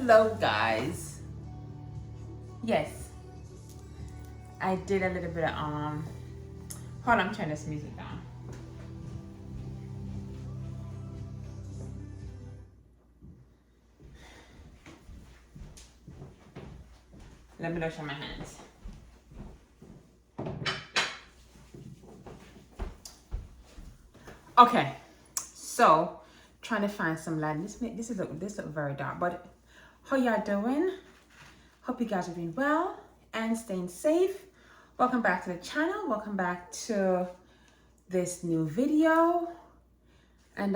Hello guys. Yes, I did a little bit of hold on, I'm turning this music down. Let me wash my hands. Okay, so trying to find some light. This look very dark, but how y'all doing? Hope you guys are doing well and staying safe. Welcome back to the channel. Welcome back to this new video, and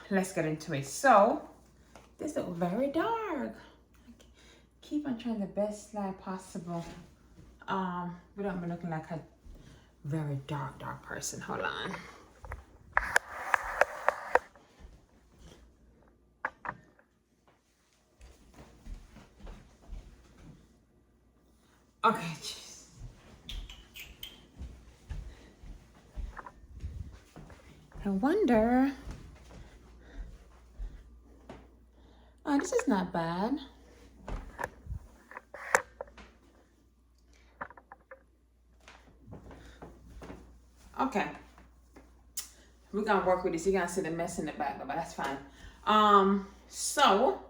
let's get into it. So this look very dark. Keep on trying the best light possible without me looking like a very dark person. Hold on. Okay, jeez. I wonder. Oh, this is not bad. Okay. We're gonna work with this. You're gonna see the mess in the back, but that's fine. So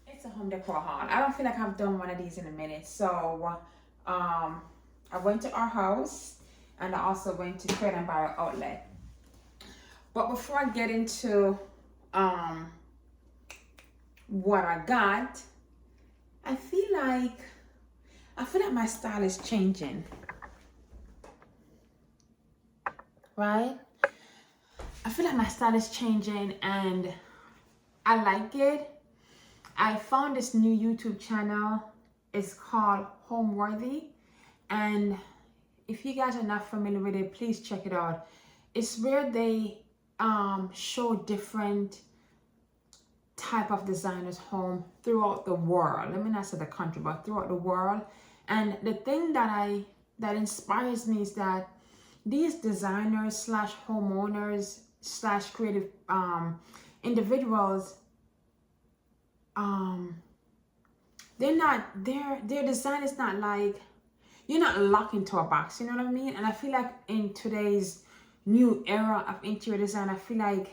it's a home decor haul. I don't feel like I've done one of these in a minute. So I went to Arhaus and I also went to Trade and Buy Outlet. But before I get into what I got, I feel like my style is changing. Right? I feel like my style is changing and I like it. I found this new YouTube channel. It's called Homeworthy, and if you guys are not familiar with it, please check it out. It's where they show different type of designers' home throughout the world. Let me not say the country, but throughout the world. And the thing that inspires me is that these designers slash homeowners slash creative individuals, their design is not like, you're not locked into a box, you know what I mean? And I feel like in today's new era of interior design, I feel like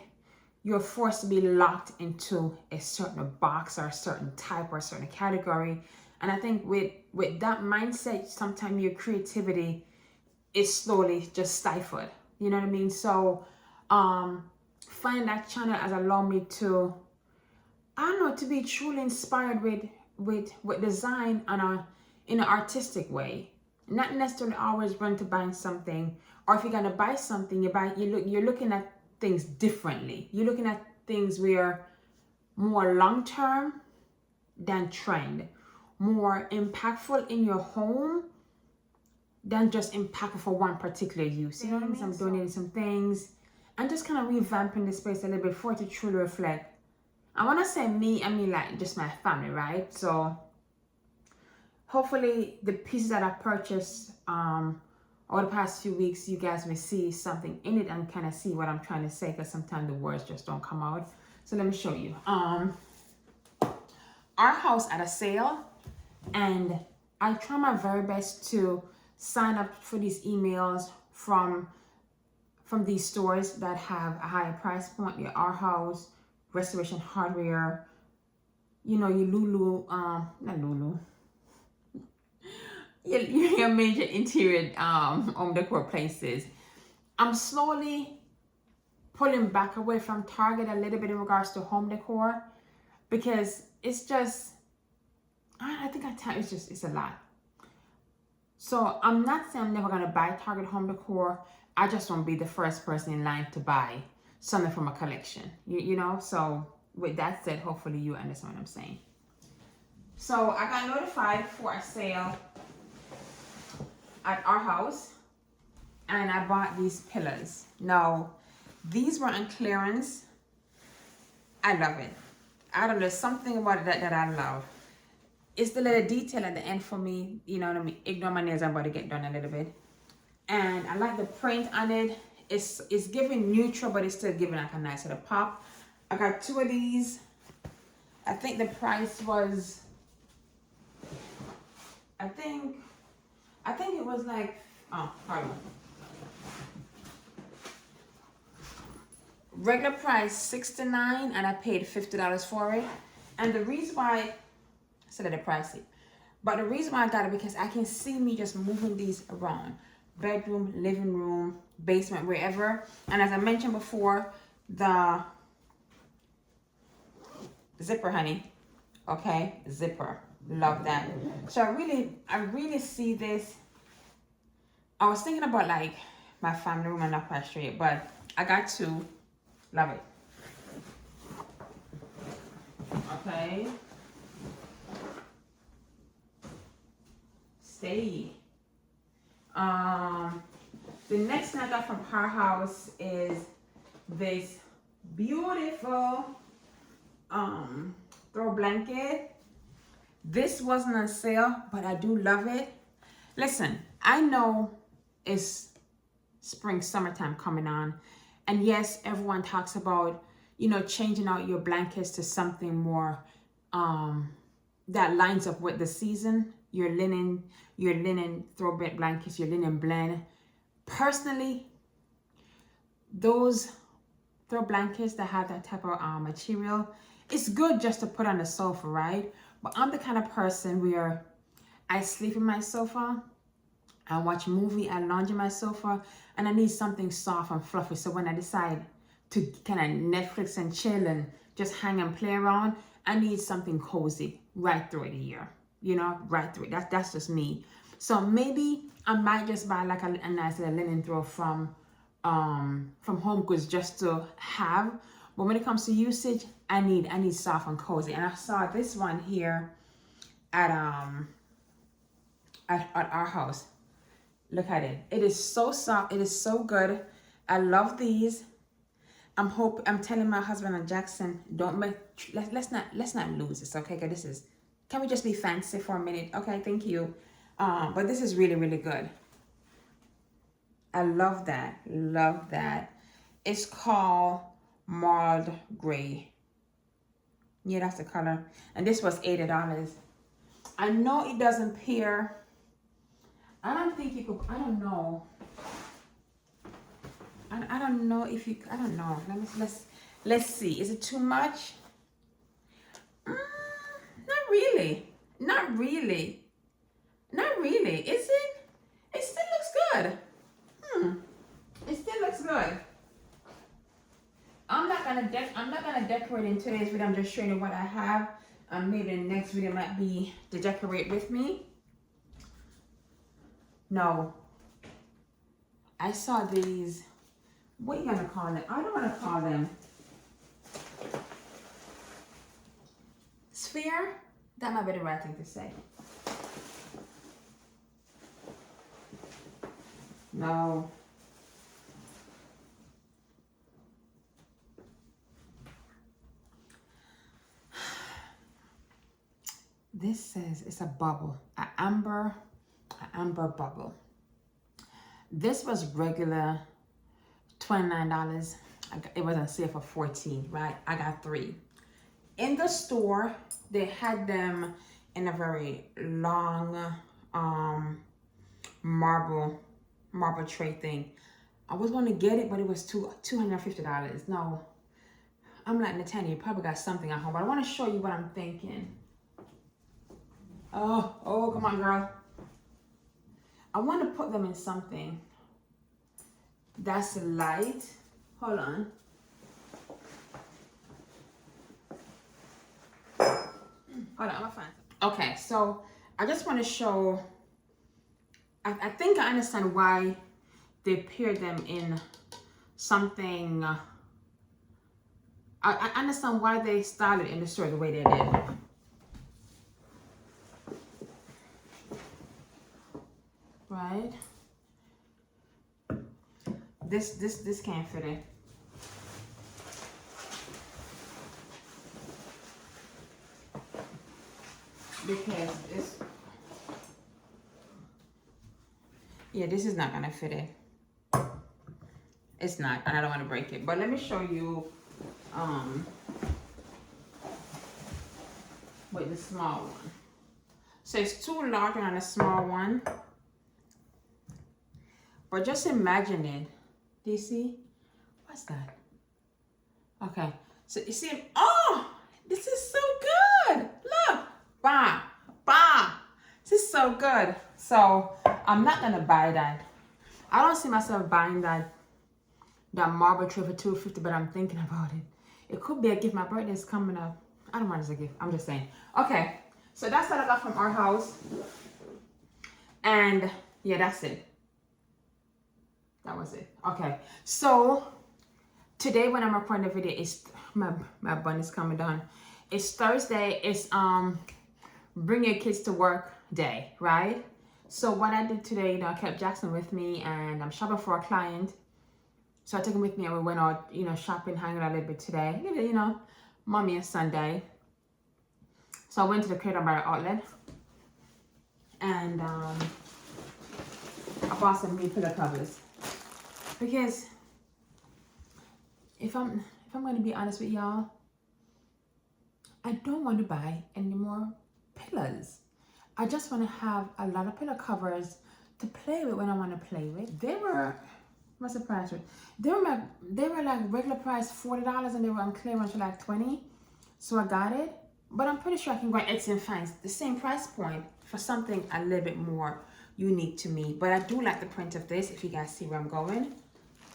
you're forced to be locked into a certain box or a certain type or a certain category. And I think with that mindset, sometimes your creativity is slowly just stifled, you know what I mean? So finding that channel has allowed me to, I don't know, to be truly inspired with design in an artistic way. Not necessarily always run to buying something, or if you're gonna buy something, you're looking at things differently. You're looking at things where more long-term than trend, more impactful in your home than just impactful for one particular use. You know what I mean? So I'm donating some things and just kind of revamping the space a little bit for it to truly reflect. I want to say me, I mean like just my family, right? So hopefully the pieces that I purchased over the past few weeks, you guys may see something in it and kind of see what I'm trying to say, because sometimes the words just don't come out. So let me show you. Arhaus at a sale, and I try my very best to sign up for these emails from these stores that have a higher price point. Your Arhaus, Restoration Hardware, you know, your Lulu, not Lulu, your major interior home decor places. I'm slowly pulling back away from Target a little bit in regards to home decor, because it's just, I think at times it's a lot. So I'm not saying I'm never gonna buy Target home decor. I just won't be the first person in line to buy something from a collection, you know? So with that said, hopefully you understand what I'm saying. So I got notified for a sale at Arhaus, and I bought these pillars. Now, these were on clearance. I love it. I don't know, there's something about it that I love. It's the little detail at the end for me, you know what I mean? Ignore my nails, I'm about to get done a little bit. And I like the print on it. It's giving neutral, but it's still giving like a nice little pop. I got two of these. I think the price was, I think it was like, oh, pardon. Regular price $69 and I paid $50 for it. And the reason why, I said that pricey, but the reason why I got it because I can see me just moving these around. Bedroom, living room, basement, wherever. And as I mentioned before, the zipper, honey. Okay, zipper. Love that. So I really see this. I was thinking about like my family room and not quite straight, but I got two. Love it. Okay. Stay. The next thing I got from Arhaus is this beautiful throw blanket. This wasn't on sale, but I do love it. Listen, I know it's spring, summertime coming on. And yes, everyone talks about, you know, changing out your blankets to something more that lines up with the season. Your linen throw bed blankets, your linen blend. Personally, those throw blankets that have that type of material, it's good just to put on the sofa, right? But I'm the kind of person where I sleep in my sofa, I watch a movie, I lounge in my sofa, and I need something soft and fluffy. So when I decide to kind of Netflix and chill and just hang and play around, I need something cozy right through the year. You know, right through it. That's just me. So maybe I might just buy like a nice little linen throw from Home Goods just to have. But when it comes to usage, I need soft and cozy. And I saw this one here at Arhaus. Look at it. It is so soft. It is so good. I love these. I'm telling my husband and Jackson, let's not lose this, okay? Because can we just be fancy for a minute? Okay, thank you. But this is really, really good. I love that. Love that. It's called Marled Gray. Yeah, that's the color. And this was $80. I know it doesn't pair. I don't think you could, I don't know. I don't know if you, I don't know. Let's see. Is it too much? Not really. Not really. Not really. Is it? It still looks good. It still looks good. I'm not gonna decorate in today's video. I'm just showing you what I have. Maybe the next video might be to decorate with me. No. I saw these. What are you gonna call them? I don't wanna call them sphere. That might be the right thing to say. No. This says it's a bubble, an amber bubble. This was regular $29. It was on sale for $14, right? I got 3. In the store, they had them in a very long marble tray thing. I was going to get it, but it was $250. No, I'm like, Natanya, you probably got something at home, but I want to show you what I'm thinking. Oh, come on, girl. I want to put them in something that's light. Hold on. Hold on, I'm gonna find something. Okay, so I just want to show. I think I understand why they paired them in something. I understand why they styled it in the store the way they did. Right? This can't fit it. Because it's, yeah, this is not gonna fit it. It's not, and I don't want to break it. But let me show you with the small one. So it's too large on a small one. But just imagine it. Do you see? What's that? Okay. So you see, oh, this is so good. Look. Bah. Bah. This is so good. So I'm not gonna buy that. I don't see myself buying that marble tray for $250, but I'm thinking about it. It could be a gift. My birthday is coming up. I don't want it as a gift. I'm just saying. Okay. So that's what I got from Arhaus. And yeah, that's it. That was it. Okay. So today when I'm recording the video, it's my bun is coming down. It's Thursday. It's bring your kids to work day, right? So what I did today, I kept Jackson with me, and I'm shopping for a client. So I took him with me and we went out, shopping, hanging out a little bit today. Mommy and Sunday. So I went to the Creator Bar outlet and I bought some new pillow covers. Because if I'm going to be honest with y'all, I don't want to buy any more pillows. I just want to have a lot of pillow covers to play with when I want to play with. They were, what's the price? They were like regular price $40 and they were on clearance for like $20. So I got it. But I'm pretty sure I can go on Etsy and find the same price point for something a little bit more unique to me. But I do like the print of this, if you guys see where I'm going.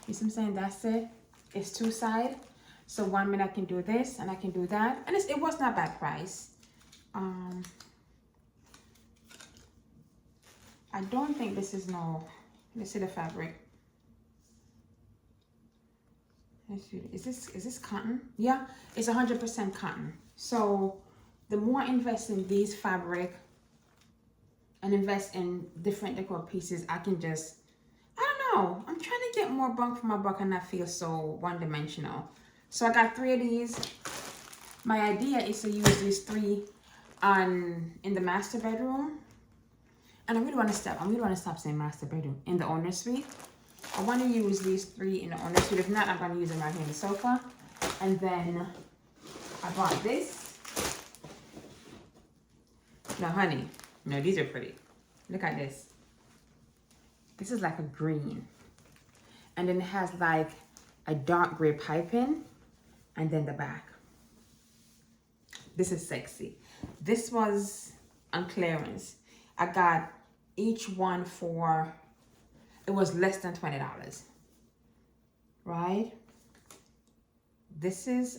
You see what I'm saying? That's it. It's two-side. So 1 minute I can do this and I can do that. And it was not bad price. I don't think this is no, let's see the fabric. Is this cotton? Yeah, it's 100% cotton. So the more I invest in these fabric and invest in different decor pieces, I can just, I don't know, I'm trying to get more bang for my buck and not feel so one-dimensional. So I got 3 of these. My idea is to use these 3 in the master bedroom. And I really want to stop saying master bedroom, in the owner suite. I want to use these 3 in the owner suite. If not, I'm going to use them right here on the sofa. And then I bought this. Now, honey, these are pretty. Look at this. This is like a green. And then it has like a dark gray piping. And then the back. This is sexy. This was on clearance. I got each one for, it was less than $20, right? This is,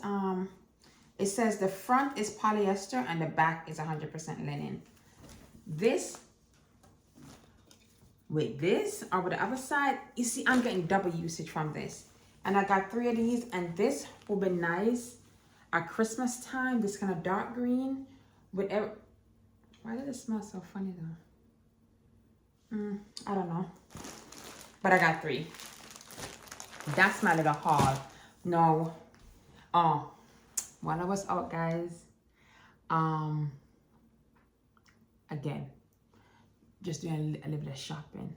it says the front is polyester and the back is 100% linen. This, with this or with the other side, you see I'm getting double usage from this. And I got 3 of these, and this will be nice at Christmas time, this kind of dark green. Whatever. Why did it smell so funny though? I don't know. But I got 3. That's my little haul. No. While I was out, guys, again, just doing a little bit of shopping.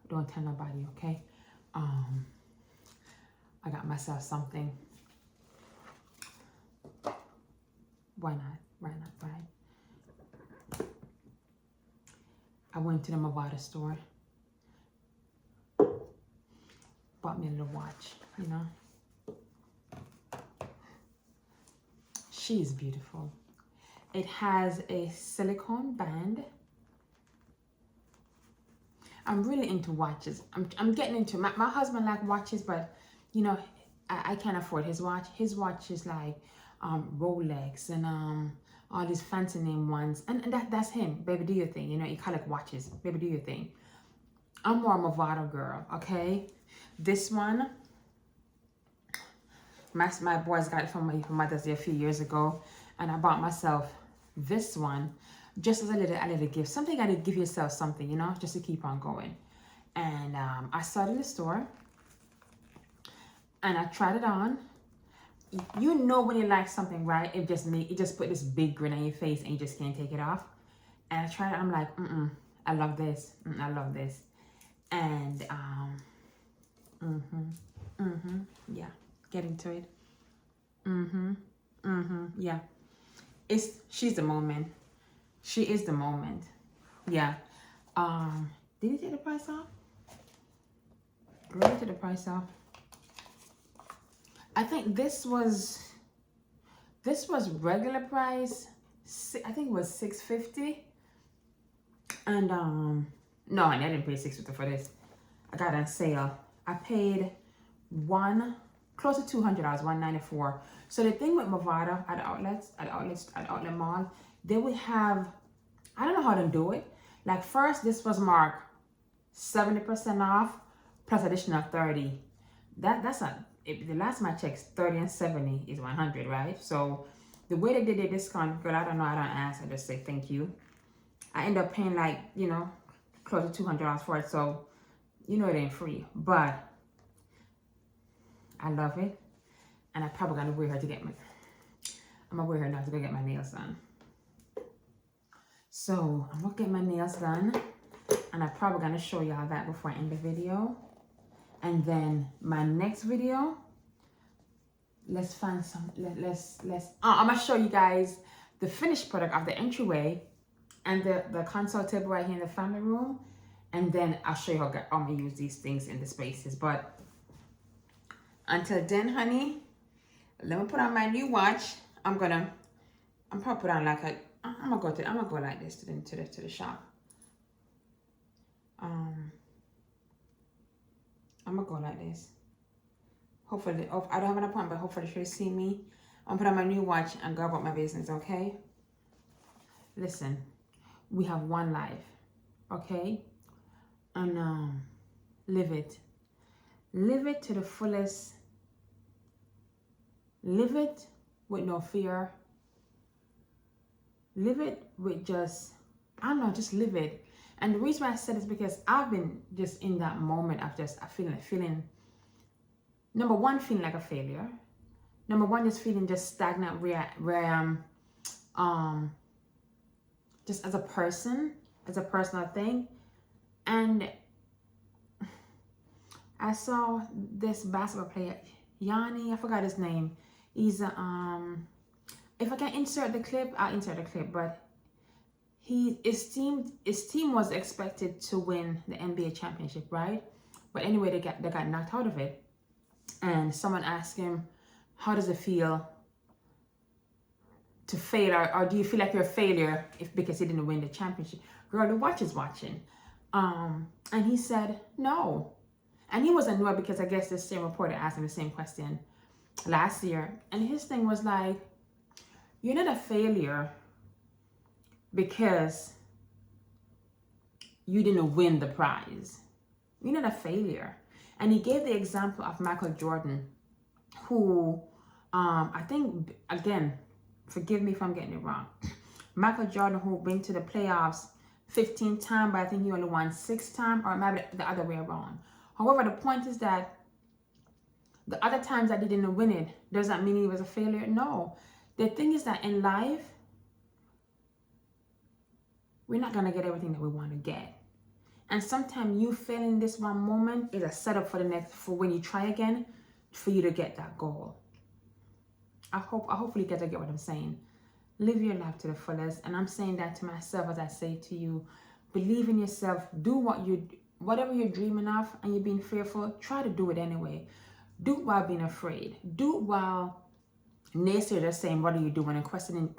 Don't tell nobody, okay? I got myself something. Why not? Why not, right? I went to the Movada store. Bought me a little watch, She's beautiful. It has a silicone band. I'm really into watches. I'm getting into, my husband likes watches, but I can't afford his watch. His watch is like Rolex and all these fancy name ones, and that's him. Baby, do your thing. He collect watches. Baby, do your thing. I'm more a Movado girl, okay? This one, my boys got it from my Mother's Day a few years ago, and I bought myself this one just as a little gift. Something you gotta give yourself something, just to keep on going. And I saw it in the store, and I tried it on. When you like something, right? It just put this big grin on your face and you just can't take it off. And I tried it, I'm like, I love this. I love this. And yeah, get into it. Yeah. she's the moment. She is the moment. Yeah. Did he take the price off? Girl, take the price off. I think this was regular price. I think it was $650. And no, I didn't pay $650 for this. I got it on sale. I paid close to $200, $194. So the thing with Movado at outlet mall, they would have, I don't know how to do it. Like first, this was marked 70% off plus additional 30. That's not, the last my checks, 30 and 70 is 100, right? So the way they did the discount, girl, I don't know, I don't ask, I just say thank you. I end up paying like, you know, close to $200 for it. So, you know, it ain't free, but I love it. And I'm probably gonna wear her to get my, I'm gonna wear her now to go get my nails done. So I'm gonna get my nails done, and I'm probably gonna show y'all that before I end the video. And then my next video, let's find some, I'm gonna show you guys the finished product of the entryway and the console table right here in the family room. And then I'll show you how I'm gonna use these things in the spaces. But until then, honey, let me put on my new watch. I'm probably put on like I'm gonna go like this to the shop. I'm gonna go like this. Hopefully, I don't have an appointment, but hopefully she'll see me. I'm gonna put on my new watch and go about my business, okay? Listen, we have one life, okay? And live it. Live it to the fullest. Live it with no fear. Live it with just, I don't know, just live it. And the reason why I said this is because I've been just in that moment of just feeling, number one, feeling like a failure. Number one, just feeling just stagnant where I am, just as a person, as a personal thing. And I saw this basketball player, Yanni, I forgot his name. He's if I can insert the clip, I'll insert the clip. But his team was expected to win the NBA championship, right? But anyway, they got knocked out of it. And someone asked him, "How does it feel to fail, or do you feel like you're a failure because you didn't win the championship?" Girl, the watch is watching. And he said no. And he wasn't new because I guess the same reporter asked him the same question last year. And his thing was like, you're not a failure because you didn't win the prize. You're not a failure. And he gave the example of Michael Jordan, who I think, again, forgive me if I'm getting it wrong. Michael Jordan, who went to the playoffs 15 times, but I think he only won 6 times, or maybe the other way around. However, the point is that the other times that he didn't win it, does that mean he was a failure? No. The thing is that in life, we're not going to get everything that we want to get. And sometimes you failing this one moment is a setup for when you try again, for you to get that goal. Hopefully you guys get what I'm saying. Live your life to the fullest. And I'm saying that to myself as I say to you. Believe in yourself. Do whatever you're dreaming of and you're being fearful, try to do it anyway. Do it while being afraid. Do it while naysayers are saying, what are you doing? And questioning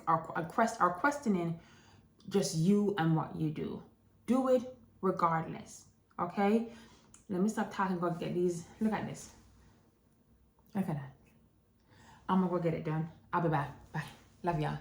just you and what you do. Do it regardless. Okay? Let me stop talking. Go get these. Look at this. Look at that. I'm gonna go get it done. I'll be back. Bye. Love y'all.